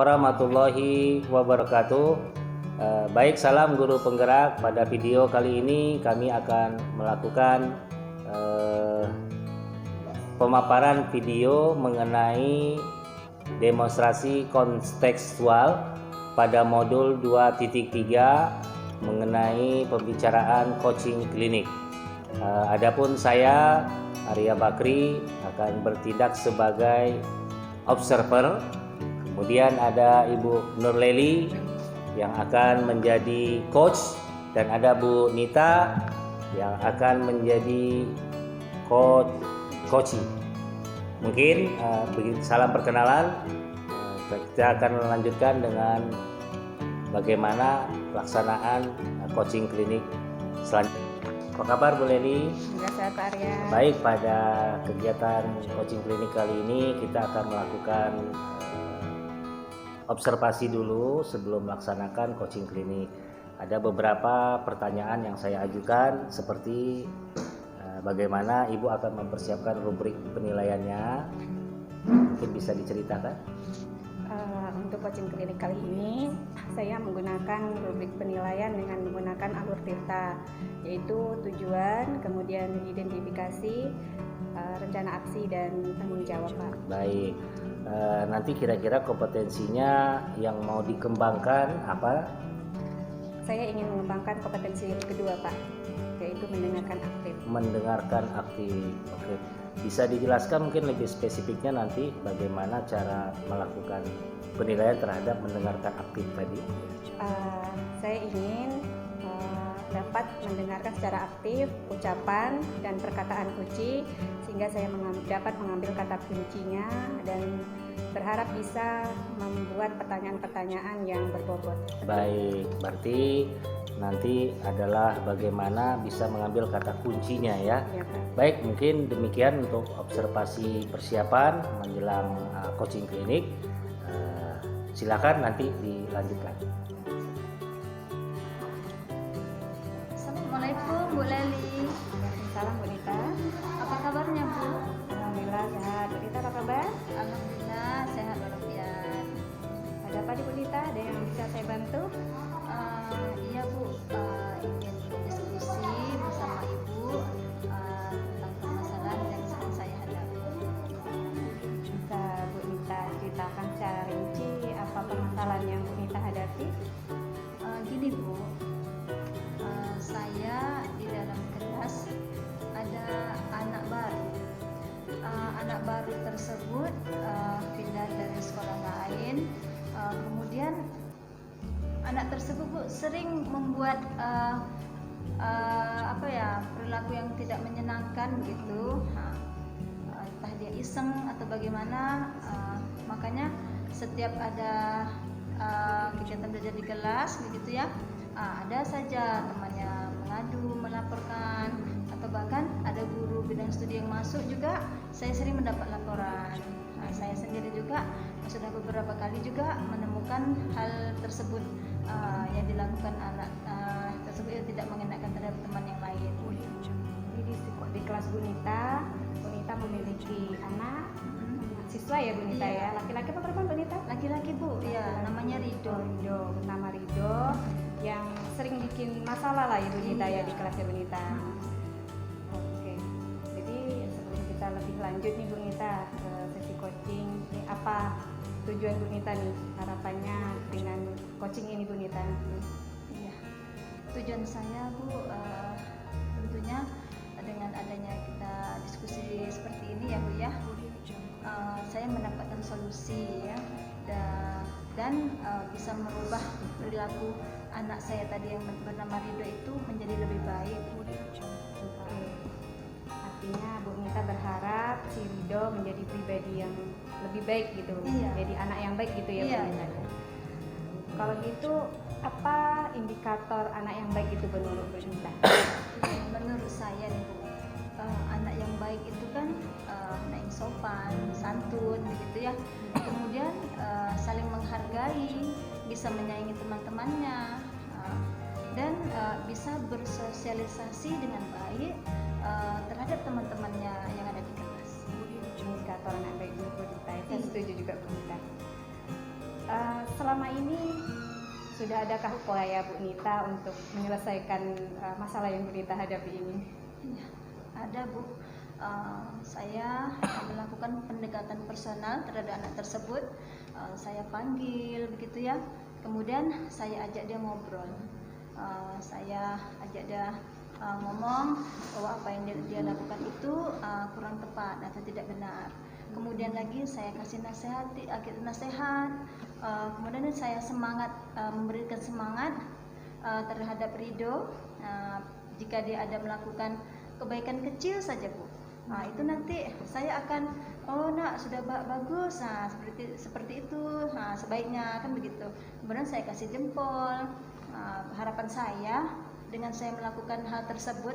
warahmatullahi wabarakatuh. Baik, salam guru penggerak. Pada video kali ini kami akan melakukan pemaparan video mengenai demonstrasi kontekstual pada modul 2.3 mengenai pembicaraan coaching klinik. Adapun saya, Arya Bakri, akan bertindak sebagai observer. Kemudian ada Ibu Nurleli yang akan menjadi coach, dan ada Bu Nita yang akan menjadi coaching. Mungkin salam perkenalan. Kita akan melanjutkan dengan bagaimana pelaksanaan coaching klinik selanjutnya. Apa kabar Bu Leli? Sehat Pak Arya. Baik, pada kegiatan coaching klinik kali ini kita akan melakukan observasi dulu sebelum melaksanakan coaching klinik. Ada beberapa pertanyaan yang saya ajukan, seperti bagaimana Ibu akan mempersiapkan rubrik penilaiannya. Mungkin bisa diceritakan? Untuk coaching klinik kali ini saya menggunakan rubrik penilaian dengan menggunakan alur tirta, yaitu tujuan, kemudian identifikasi, rencana aksi, dan tanggung jawab, Pak. Baik, nanti kira-kira kompetensinya yang mau dikembangkan apa? Saya ingin mengembangkan kompetensi kedua, Pak, yaitu mendengarkan aktif. Mendengarkan aktif. Oke. Bisa dijelaskan mungkin lebih spesifiknya nanti bagaimana cara melakukan penilaian terhadap mendengarkan aktif tadi? Saya ingin dapat mendengarkan secara aktif ucapan dan perkataan kunci, sehingga saya dapat mengambil kata kuncinya dan berharap bisa membuat pertanyaan-pertanyaan yang berbobot. Baik, berarti nanti adalah bagaimana bisa mengambil kata kuncinya ya. Ya, Pak. Baik, mungkin demikian untuk observasi persiapan menjelang coaching klinik. Silakan nanti dilanjutkan. Assalamualaikum Bu Leli. Salam Bu Nita. Apa kabarnya Bu? Alhamdulillah sehat. Bu Nita apa kabar? Alhamdulillah sehat walafiat. Ada apa di Bu Nita? Ada yang bisa saya bantu? Iya Bu, ingin diskusi bersama Ibu tentang permasalahan yang sedang saya hadapi. Bisa Bu Nita ceritakan secara rinci apa permasalahan yang Bu Nita hadapi? Gini Bu, saya di dalam kelas ada anak baru. Anak baru tersebut pindah dari sekolah lain. Kemudian anak tersebut Bu, sering membuat perilaku yang tidak menyenangkan gitu. Entah dia iseng atau bagaimana. Makanya setiap ada kegiatan belajar di kelas begitu ya, ada saja temannya mengadu, melaporkan, atau bahkan ada guru bidang studi yang masuk juga. Saya sering mendapat laporan. Saya sendiri juga sudah beberapa kali juga menemukan hal tersebut yang dilakukan anak tersebut yang tidak mengenakan terhadap teman yang lain. Jadi di kelas Bu Nita memiliki anak siswa ya Bu Nita ya. Laki-laki apa perempuan Bu Nita? Laki-laki Bu, ya namanya Rido. Bernama Rido, yang sering bikin masalah lah ya Bu Nita ya di kelasnya Bu Nita. Oke, jadi sebelum kita lebih lanjut nih Bu Nita ke sesi coaching, ini apa tujuan Bu Nita nih, harapannya dengan coaching ini Bu Nita? Iya. Tujuan saya Bu, tentunya dengan adanya kita diskusi seperti ini ya Bu ya, saya mendapatkan solusi ya, dan bisa merubah perilaku anak saya tadi yang bernama Rido itu menjadi lebih baik. Artinya Bu Nita berharap si Rido menjadi pribadi yang lebih baik gitu, Iya. jadi anak yang baik gitu ya Iya. Bu Nita. Kalau gitu apa indikator anak yang baik itu menurut Bu Nita? Menurut saya nih Bu, anak yang baik itu kan anak yang sopan, santun begitu ya. Kemudian saling menghargai, bisa menyayangi teman-temannya, dan bisa bersosialisasi dengan baik terhadap teman-temannya yang ada di kelas. Indikator anak baik menurut Bu Nita, saya setuju juga Bu Nita. selama ini sudah adakah upaya Bu Nita untuk menyelesaikan masalah yang Bu Nita hadapi ini? Iya, ada Bu. Saya melakukan pendekatan personal terhadap anak tersebut. Saya panggil begitu ya. Kemudian saya ajak dia ngobrol. Saya ajak dia ngomong bahwa apa yang dia lakukan itu kurang tepat atau tidak benar. Kemudian lagi saya kasih nasihat, kemudian saya memberikan semangat terhadap Ridho. Jika dia ada melakukan kebaikan kecil saja Bu, itu nanti saya akan, oh nak sudah bagus, seperti itu, sebaiknya kan begitu. Kemudian saya kasih jempol. Harapan saya dengan saya melakukan hal tersebut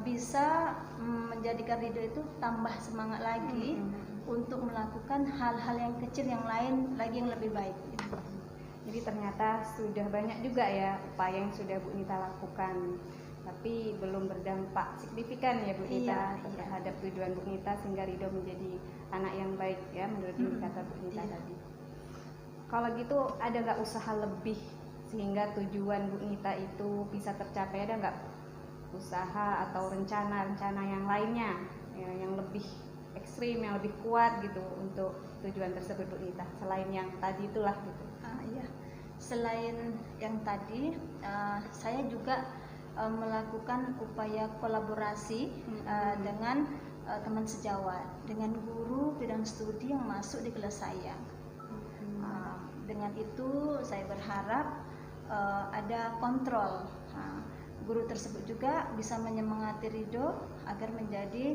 bisa menjadikan Ridho itu tambah semangat lagi untuk melakukan hal-hal yang kecil yang lain lagi yang lebih baik. Jadi ternyata sudah banyak juga ya upaya yang sudah Bu Nita lakukan, tapi belum berdampak signifikan ya Bu Nita terhadap tujuan Bu Nita sehingga Ridho menjadi anak yang baik ya menurut kata Bu Nita tadi. Kalau gitu ada nggak usaha lebih sehingga tujuan Bu Nita itu bisa tercapai? Ada nggak usaha atau rencana-rencana yang lainnya ya, yang lebih ekstrim, yang lebih kuat gitu untuk tujuan tersebut Bu Nita selain yang tadi itulah gitu? Iya, selain yang tadi saya juga melakukan upaya kolaborasi dengan teman sejawat, dengan guru bidang studi yang masuk di kelas saya. Dengan itu saya berharap ada kontrol. Guru tersebut juga bisa menyemangati Ridho agar menjadi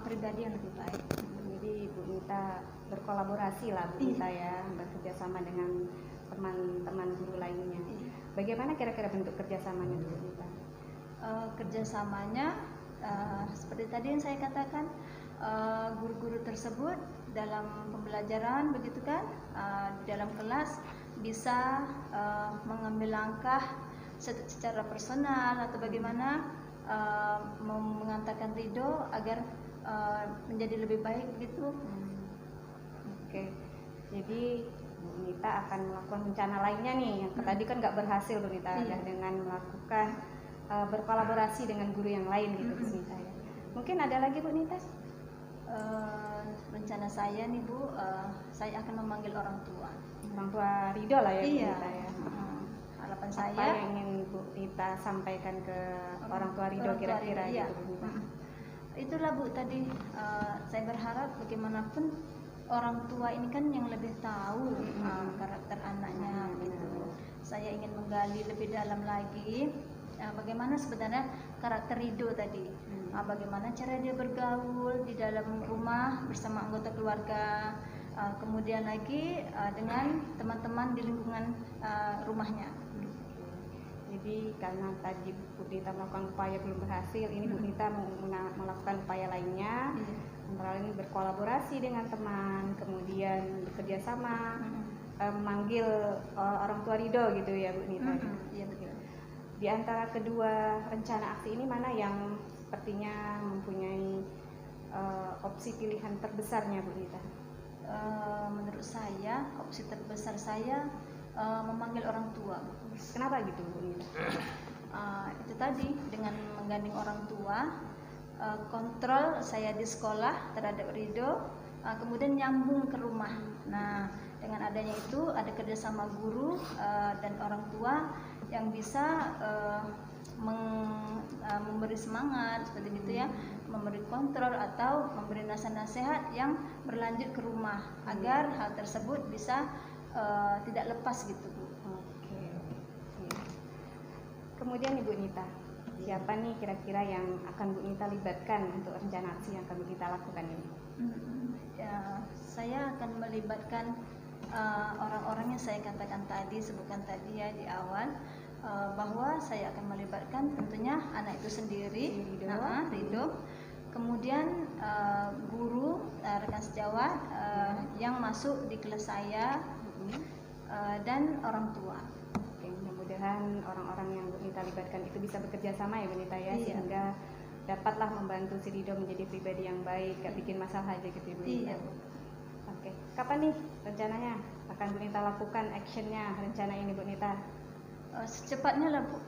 pribadi yang lebih baik. Jadi Bu Nita berkolaborasi lah Bu Nita ya, bekerja sama dengan teman-teman guru lainnya. Bagaimana kira-kira bentuk kerjasamanya Bu Nita? Kerjasamanya seperti tadi yang saya katakan, guru-guru tersebut dalam pembelajaran begitu kan, di dalam kelas bisa mengambil langkah secara personal atau bagaimana mengantarkan Ridho agar menjadi lebih baik begitu. Oke, jadi Bu Nita akan melakukan rencana lainnya nih yang tadi kan nggak berhasil Bu Nita dengan melakukan berkolaborasi dengan guru yang lain gitu Bu Nita ya. Mungkin ada lagi Bu Nita? Rencana saya nih Bu, saya akan memanggil orang tua Ridho lah ya Bu Nita ya. Harapan Apa saya yang ingin Bu Nita sampaikan ke orang tua Ridho kira-kira gitu Bu Nita? Itulah Bu tadi, saya berharap bagaimanapun orang tua ini kan yang lebih tahu karakter anaknya gitu. Saya ingin menggali lebih dalam lagi bagaimana sebenarnya karakter Ridho tadi, bagaimana cara dia bergaul di dalam rumah bersama anggota keluarga, kemudian lagi dengan teman-teman di lingkungan rumahnya. Jadi karena tadi Bu Nita melakukan upaya belum berhasil, ini Bu Nita melakukan upaya lainnya, antara lain berkolaborasi dengan teman, kemudian bekerja sama, memanggil orang tua Ridho gitu ya Bu Nita. Iya betul. Di antara kedua rencana aksi ini mana yang sepertinya mempunyai opsi pilihan terbesarnya Bu Nita? Menurut saya opsi terbesar saya memanggil orang tua. Kenapa gitu Bu Nita? Itu tadi dengan menggandeng orang tua, kontrol saya di sekolah terhadap Ridho, kemudian nyambung ke rumah. Nah, dengan adanya itu ada kerjasama guru dan orang tua yang bisa memberi semangat seperti itu ya, memberi kontrol atau memberi nasihat-nasihat yang berlanjut ke rumah agar hal tersebut bisa tidak lepas gitu Bu. Oke. Kemudian Ibu Nita, siapa nih kira-kira yang akan Bu Nita libatkan untuk rencana aksi yang akan Bu Nita lakukan ini? Ya, saya akan melibatkan orang-orang yang saya katakan tadi, sebutkan tadi ya di awal, bahwa saya akan melibatkan tentunya anak itu sendiri, Ridho, kemudian guru, rekan sejawat yang masuk di kelas saya, dan orang tua. Oke, mudah-mudahan orang-orang yang Bu Nita libatkan itu bisa bekerja sama ya Bu Nita ya, sehingga dapatlah membantu si Ridho menjadi pribadi yang baik, gak bikin masalah aja gitu Bu Nita. Iya. Oke, kapan nih rencananya? Apakah akan Bu Nita lakukan actionnya, rencana ini Bu Nita? Secepatnya lah Bu.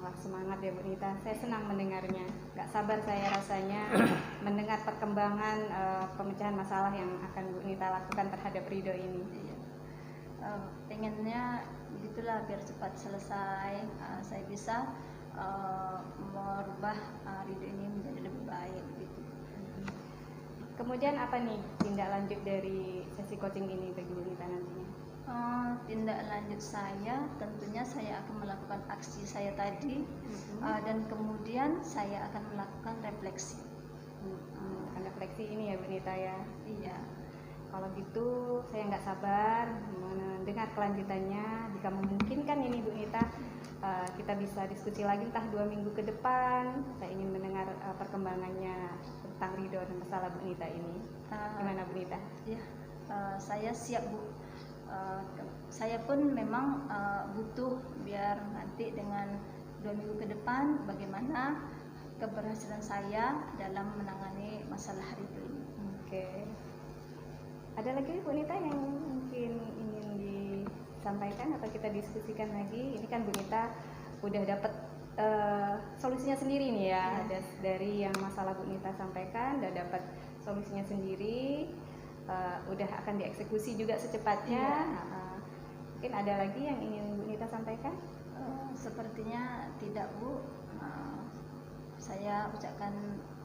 Wah, semangat ya Bu Nita, saya senang mendengarnya. Gak sabar saya rasanya mendengar perkembangan pemecahan masalah yang akan Bu Nita lakukan terhadap Ridho ini. Iya. Pengennya gitulah biar cepat selesai, saya bisa merubah Ridho ini menjadi lebih baik gitu. Kemudian apa nih tindak lanjut dari sesi coaching ini bagi Bu Nita nantinya? Tindak lanjut saya tentunya saya akan melakukan aksi saya tadi, dan kemudian saya akan melakukan refleksi. Refleksi ini ya Bu Nita ya. Iya. Kalau gitu saya nggak sabar mendengar kelanjutannya. Jika memungkinkan ini Bu Nita, kita bisa diskusi lagi entah 2 minggu ke depan. Saya ingin mendengar perkembangannya tentang Ridho dan masalah Bu Nita ini. Gimana Bu Nita? Ya, saya siap Bu. Saya pun memang butuh biar nanti dengan 2 minggu ke depan bagaimana keberhasilan saya dalam menangani masalah Ridho ini. Oke. Ada lagi Bu Nita yang mungkin ingin disampaikan atau kita diskusikan lagi? Ini kan Bu Nita udah dapat solusinya sendiri nih ya. Dari yang masalah Bu Nita sampaikan, udah dapat solusinya sendiri, udah akan dieksekusi juga secepatnya. Mungkin ada lagi yang ingin Bu Nita sampaikan? Sepertinya tidak Bu. Saya ucapkan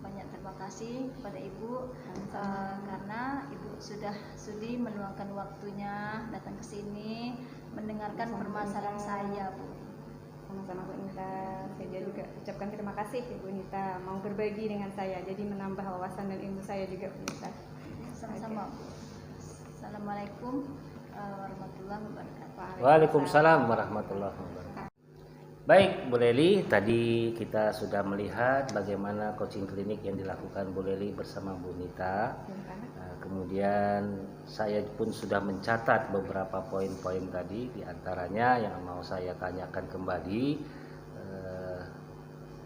banyak terima kasih kepada Ibu karena Ibu sudah sudi meluangkan waktunya datang ke sini mendengarkan permasalahan saya Bu. Sama-sama Bu Nita. Saya juga ucapkan terima kasih ya Bu Nita mau berbagi dengan saya, jadi menambah wawasan dan ilmu saya juga Bu Nita. Sama-sama Bu. Assalamualaikum warahmatullahi wabarakatuh. Waalaikumsalam warahmatullahi wabarakatuh. Baik Bu Leli, tadi kita sudah melihat bagaimana coaching klinik yang dilakukan Bu Leli bersama Bu Nita. Kemudian saya pun sudah mencatat beberapa poin-poin tadi, diantaranya yang mau saya tanyakan kembali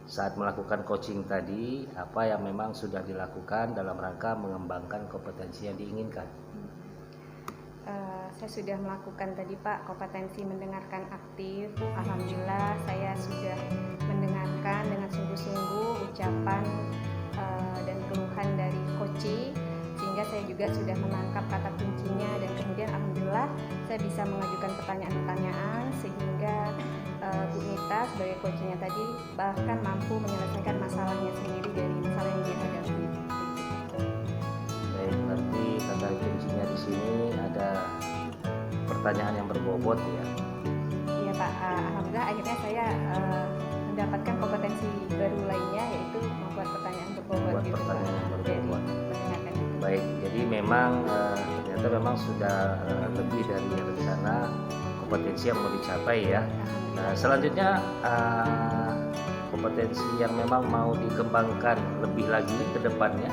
saat melakukan coaching tadi, apa yang memang sudah dilakukan dalam rangka mengembangkan kompetensi yang diinginkan. Saya sudah melakukan tadi Pak kompetensi mendengarkan aktif. Alhamdulillah saya sudah mendengarkan dengan sungguh-sungguh ucapan dan keluhan dari coach, sehingga saya juga sudah menangkap kata kuncinya, dan kemudian alhamdulillah saya bisa mengajukan pertanyaan-pertanyaan sehingga Bu Nita sebagai coachnya tadi bahkan mampu menyelesaikan masalahnya sendiri dari masalah yang dia hadapi. Baik, berarti kata kuncinya di sini ada pertanyaan yang berbobot ya. Iya Pak, alhamdulillah akhirnya saya mendapatkan kompetensi baru lainnya, yaitu membuat pertanyaan berbobot. Membuat gitu, pertanyaan Pak. berbobot. Jadi, mendengarkan itu. Baik, jadi memang ternyata memang sudah lebih dari rencana kompetensi yang mau dicapai ya. Nah, selanjutnya kompetensi yang memang mau dikembangkan lebih lagi ke depannya.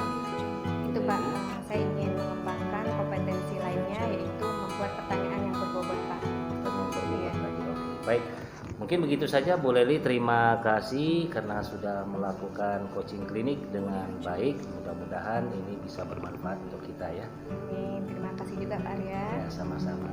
Itu Pak, saya ingin mengembangkan kompetensi lainnya, yaitu membuat pertanyaan yang berbobot Pak. Pertanyaan berbobot lagi. Oke. Baik, mungkin begitu saja Bu Leli. Terima kasih karena sudah melakukan coaching klinik dengan baik. Mudah-mudahan ini bisa bermanfaat untuk kita ya. Terima kasih juga Pak Arya. Ya, sama-sama.